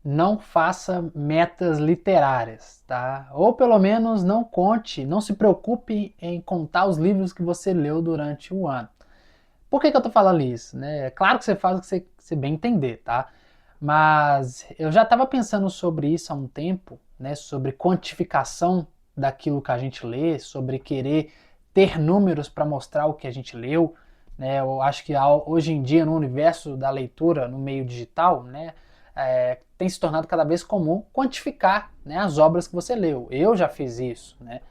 não faça metas literárias, tá? Ou pelo menos não conte, não se preocupe em contar os livros que você leu durante o ano. Por que eu tô falando isso, né? É claro que você faz o que você bem entender, tá? Mas eu já estava pensando sobre isso há um tempo, né? Sobre quantificação daquilo que a gente lê, sobre querer ter números para mostrar o que a gente leu, né? Eu acho que hoje em dia no universo da leitura, no meio digital, né? Tem se tornado cada vez comum quantificar, né, as obras que você leu. Eu já fiz isso, né?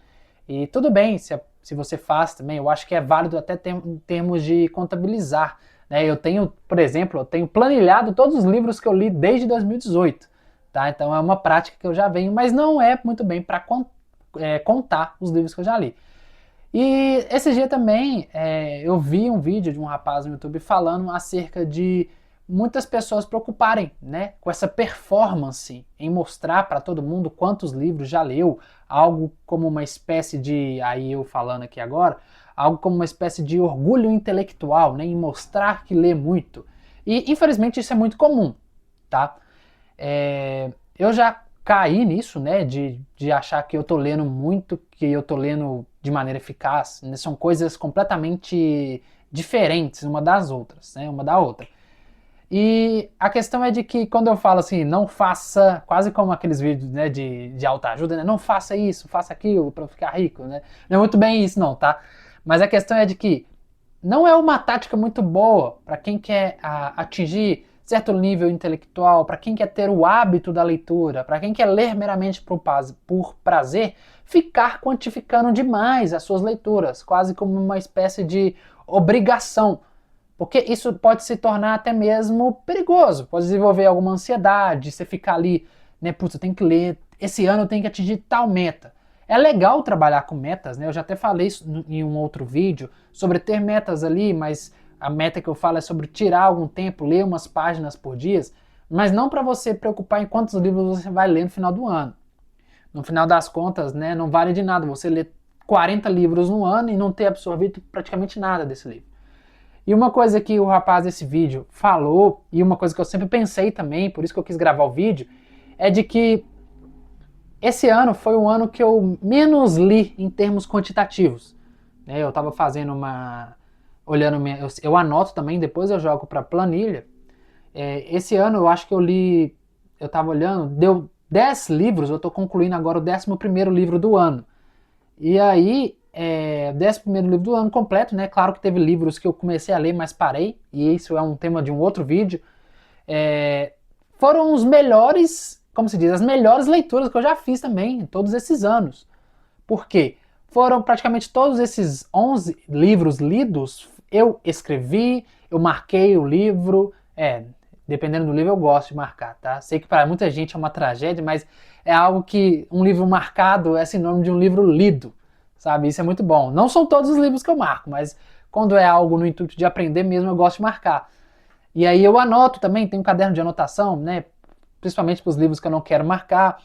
E tudo bem se você faz também, eu acho que é válido até em termos de contabilizar. Né? Eu tenho, por exemplo, eu tenho planilhado todos os livros que eu li desde 2018. Tá? Então é uma prática que eu já venho, mas não é muito bem para contar os livros que eu já li. E esse dia também eu vi um vídeo de um rapaz no YouTube falando acerca de muitas pessoas preocuparem, né, com essa performance em mostrar para todo mundo quantos livros já leu, algo como uma espécie de, aí eu falando aqui agora, algo como uma espécie de orgulho intelectual, né, em mostrar que lê muito. E infelizmente isso é muito comum, tá? Eu já caí nisso, né, de achar que eu tô lendo muito, que eu tô lendo de maneira eficaz, né, são coisas completamente diferentes uma das outras, né, uma da outra. E a questão é de que quando eu falo assim, não faça, quase como aqueles vídeos, né, de autoajuda, né, não faça isso, faça aquilo para ficar rico, né, não é muito bem isso não, tá? Mas a questão é de que não é uma tática muito boa para quem quer atingir certo nível intelectual, para quem quer ter o hábito da leitura, para quem quer ler meramente por prazer, ficar quantificando demais as suas leituras, quase como uma espécie de obrigação. Porque isso pode se tornar até mesmo perigoso, pode desenvolver alguma ansiedade, você ficar ali, né, putz, eu tenho que ler, esse ano eu tenho que atingir tal meta. É legal trabalhar com metas, né? Eu já até falei isso em um outro vídeo sobre ter metas ali, mas a meta que eu falo é sobre tirar algum tempo, ler umas páginas por dia, mas não para você preocupar em quantos livros você vai ler no final do ano. No final das contas, né, não vale de nada você ler 40 livros no ano e não ter absorvido praticamente nada desse livro. E uma coisa que o rapaz desse vídeo falou, e uma coisa que eu sempre pensei também, por isso que eu quis gravar o vídeo, é de que esse ano foi o ano que eu menos li em termos quantitativos. Né? Eu estava fazendo uma. Olhando. Eu anoto também, depois eu jogo para planilha. Esse ano eu acho que eu li. Eu estava olhando, deu 10 livros, eu estou concluindo agora o 11º livro do ano. E aí, 11º livro do ano completo, né? Claro que teve livros que eu comecei a ler, mas parei, e isso é um tema de um outro vídeo. É, foram os melhores, como se diz, as melhores leituras que eu já fiz também em todos esses anos. Por quê? Foram praticamente todos esses 11 livros lidos, eu escrevi, eu marquei o livro, dependendo do livro eu gosto de marcar, tá? Sei que para muita gente é uma tragédia, mas é algo que um livro marcado é sinônimo de um livro lido, sabe? Isso é muito bom. Não são todos os livros que eu marco, mas quando é algo no intuito de aprender mesmo, eu gosto de marcar. E aí eu anoto também, tem um caderno de anotação, né? Principalmente para os livros que eu não quero marcar.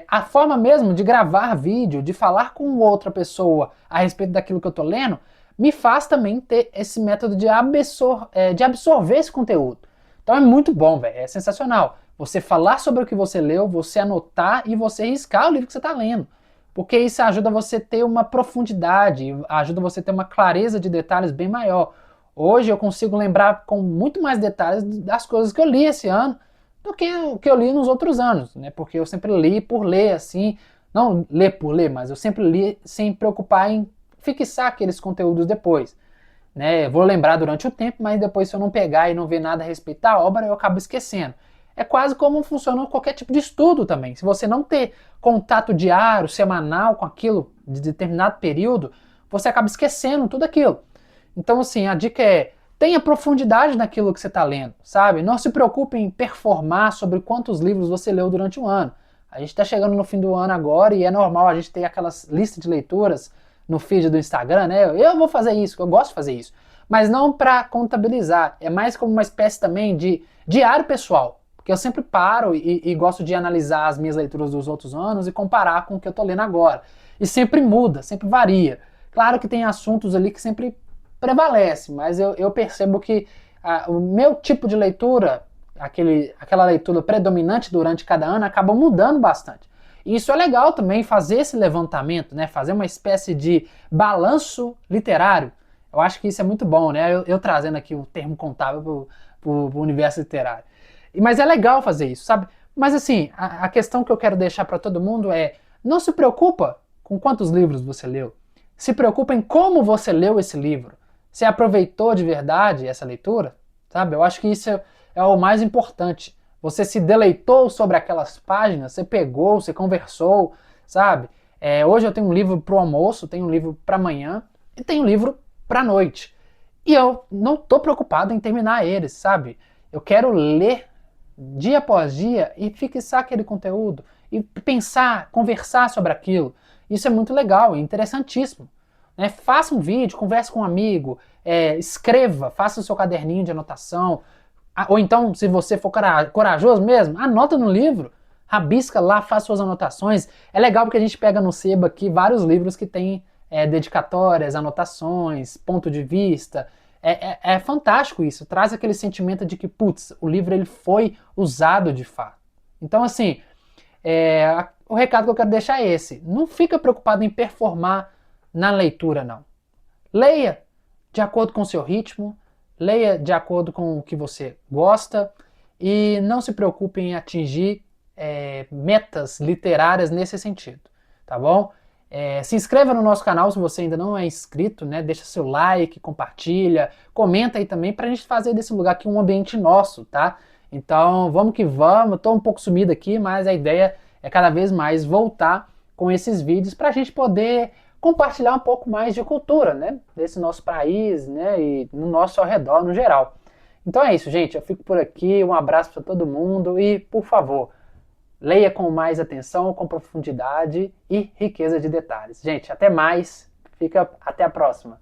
A forma mesmo de gravar vídeo, de falar com outra pessoa a respeito daquilo que eu estou lendo, me faz também ter esse método de absorver esse conteúdo. Então é muito bom, velho, é sensacional. Você falar sobre o que você leu, você anotar e você riscar o livro que você está lendo. Porque isso ajuda você a ter uma profundidade, ajuda você a ter uma clareza de detalhes bem maior. Hoje eu consigo lembrar com muito mais detalhes das coisas que eu li esse ano do que o que eu li nos outros anos, né? Porque eu sempre li por ler, assim, não ler por ler, mas eu sempre li sem preocupar em fixar aqueles conteúdos depois. Né? Eu vou lembrar durante o tempo, mas depois se eu não pegar e não ver nada a respeito da obra, eu acabo esquecendo. É quase como funciona qualquer tipo de estudo também. Se você não ter contato diário, semanal com aquilo de determinado período, você acaba esquecendo tudo aquilo. Então, assim, a dica é: tenha profundidade naquilo que você está lendo, sabe? Não se preocupe em performar sobre quantos livros você leu durante um ano. A gente está chegando no fim do ano agora e é normal a gente ter aquelas listas de leituras no feed do Instagram, né? Eu vou fazer isso, eu gosto de fazer isso. Mas não para contabilizar, é mais como uma espécie também de diário pessoal. Porque eu sempre paro e gosto de analisar as minhas leituras dos outros anos e comparar com o que eu estou lendo agora. E sempre muda, sempre varia. Claro que tem assuntos ali que sempre prevalece, mas eu percebo que o meu tipo de leitura aquela leitura predominante durante cada ano acaba mudando bastante. E isso é legal também, fazer esse levantamento, né? Fazer uma espécie de balanço literário. Eu acho que isso é muito bom, né? Eu trazendo aqui o termo contábil para o universo literário. Mas é legal fazer isso, sabe? Mas assim, a questão que eu quero deixar para todo mundo é: não se preocupa com quantos livros você leu. Se preocupa em como você leu esse livro. Você aproveitou de verdade essa leitura? Sabe? Eu acho que isso é o mais importante. Você se deleitou sobre aquelas páginas, você pegou, você conversou, sabe? Hoje eu tenho um livro para o almoço, tenho um livro para amanhã e tenho um livro para a noite. E eu não estou preocupado em terminar eles, sabe? Eu quero ler dia após dia e fixar aquele conteúdo e pensar, conversar sobre aquilo. Isso é muito legal, é interessantíssimo. Né? Faça um vídeo, converse com um amigo, escreva, faça o seu caderninho de anotação. Ou então, se você for corajoso mesmo, anota no livro, rabisca lá, faça suas anotações. É legal porque a gente pega no Seba aqui vários livros que tem dedicatórias, anotações, ponto de vista. É fantástico isso, traz aquele sentimento de que, putz, o livro ele foi usado de fato. Então, assim, o recado que eu quero deixar é esse. Não fica preocupado em performar na leitura, não. Leia de acordo com o seu ritmo, leia de acordo com o que você gosta e não se preocupe em atingir metas literárias nesse sentido, tá bom? Se inscreva no nosso canal se você ainda não é inscrito, né? Deixa seu like, compartilha, comenta aí também pra gente fazer desse lugar aqui um ambiente nosso, tá? Então vamos que vamos, eu tô um pouco sumido aqui, mas a ideia é cada vez mais voltar com esses vídeos pra gente poder compartilhar um pouco mais de cultura, né? Desse nosso país, né? E no nosso ao redor, no geral. Então é isso, gente. Eu fico por aqui. Um abraço para todo mundo e, por favor, leia com mais atenção, com profundidade e riqueza de detalhes. Gente, até mais. Até a próxima.